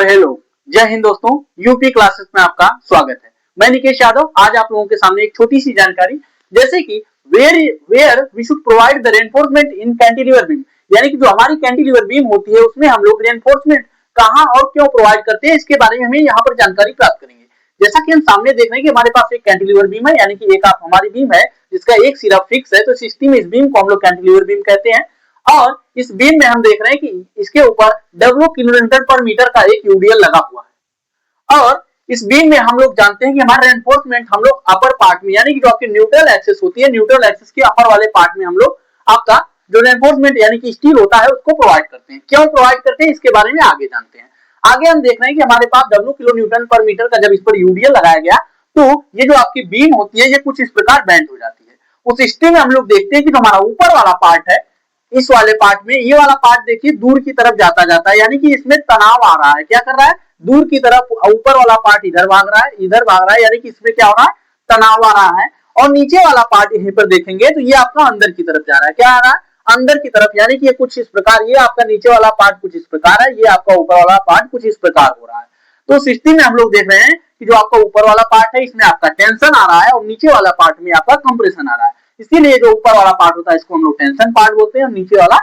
Hello, जय हिंद दोस्तों। UP classes में आपका स्वागत है। मैं निकेश यादव। आज आप लोगों के सामने एक छोटी सी जानकारी, जैसे कि where we should provide the reinforcement in cantilever beam, यानी कि जो हमारी कैंटिलीवर बीम होती है उसमें हम लोग रेनफोर्समेंट कहां और क्यों प्रोवाइड करते हैं, इसके बारे में हमें यहाँ पर जानकारी प्राप्त करेंगे। जैसा कि हम सामने देख रहे हैं कि हमारे पास एक कैंटिलीवर बीम है, यानी कि एक आप हमारी बीम है जिसका एक सिरा फिक्स है, तो सिस्टम इस बीम को हम लोग कैंटिलीवर बीम कहते हैं। और इस बीम में हम देख रहे हैं कि इसके ऊपर W किलोन्यूटन पर मीटर का एक यूडीएल लगा हुआ है। और इस बीम में हम लोग जानते हैं कि हमारा रेनफोर्समेंट हम लोग अपर पार्ट में, यानी कि जो आपकी न्यूट्रल एक्सेस होती है, न्यूट्रल एक्सेस के अपर वाले पार्ट में हम लोग आपका जो रेनफोर्समेंट यानी कि स्टील होता है उसको प्रोवाइड करते हैं। क्यों प्रोवाइड करते हैं इसके बारे में आगे जानते हैं। आगे हम देख रहे हैं कि हमारे पास W किलो न्यूटन पर मीटर का जब इस पर यूडीएल लगाया गया तो ये जो आपकी बीम होती है ये कुछ इस प्रकार बेंड हो जाती है। उस स्थिति में हम लोग देखते हैं कि जो हमारा ऊपर वाला पार्ट है, इस वाले पार्ट में ये वाला पार्ट देखिए दूर की तरफ जाता है, यानी कि इसमें तनाव आ रहा है। क्या कर रहा है? दूर की तरफ। ऊपर वाला पार्ट इधर भाग रहा है, इधर भाग रहा है, यानी कि इसमें क्या हो रहा है? तनाव आ रहा है। और नीचे वाला पार्ट यहीं पर देखेंगे तो ये आपका अंदर की तरफ जा रहा है। क्या आ रहा है? अंदर की तरफ, यानी कि ये कुछ इस प्रकार, ये आपका नीचे वाला पार्ट कुछ इस प्रकार है, ये आपका ऊपर वाला पार्ट कुछ इस प्रकार हो रहा है। तो सिस्टम में हम लोग देख रहे हैं कि जो आपका ऊपर वाला पार्ट है इसमें आपका टेंशन आ रहा है और नीचे वाला पार्ट में आपका कंप्रेशन आ रहा है। इसीलिए जो ऊपर वाला पार्ट होता है इसको हम लोग टेंशन पार्ट बोलते हैं और नीचे वाला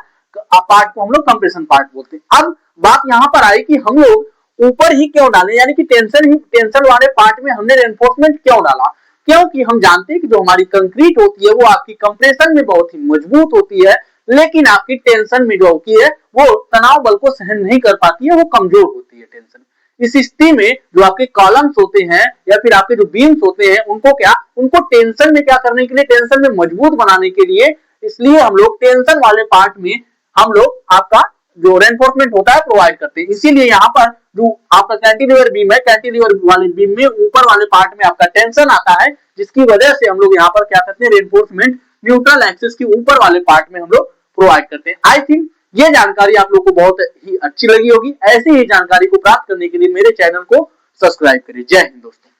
पार्ट को हम लोग कंप्रेशन पार्ट बोलते हैं। अब बात यहाँ पर आई कि हम लोग ऊपर ही क्यों डाले, यानी कि टेंशन वाले पार्ट में हमने रेनफोर्समेंट क्यों डाला? क्योंकि हम जानते हैं कि जो हमारी कंक्रीट होती है वो आपकी कंप्रेशन में बहुत ही मजबूत होती है, लेकिन आपकी टेंशन में जो होती है वो तनाव बल को सहन नहीं कर पाती है, वो कमजोर होती है टेंशन। इस स्थिति में जो आपके कॉलम्स होते हैं या फिर आपके जो बीम्स होते हैं उनको टेंशन में क्या करने के लिए, टेंशन में मजबूत बनाने के लिए, इसलिए हम लोग टेंशन वाले पार्ट में हम लोग आपका जो रेनफोर्समेंट होता है प्रोवाइड करते हैं। इसीलिए यहाँ पर जो आपका कैंटिलीवर बीम है, कैंटिलीवर वाले बीम में ऊपर वाले पार्ट में आपका टेंशन आता है, जिसकी वजह से हम लोग यहाँ पर क्या करते हैं, रेनफोर्समेंट न्यूट्रल एक्सिस के ऊपर वाले पार्ट में हम लोग प्रोवाइड करते हैं। आई थिंक ये जानकारी आप लोग को बहुत ही अच्छी लगी होगी। ऐसी ही जानकारी को प्राप्त करने के लिए मेरे चैनल को सब्सक्राइब करिए। जय हिंद दोस्तों।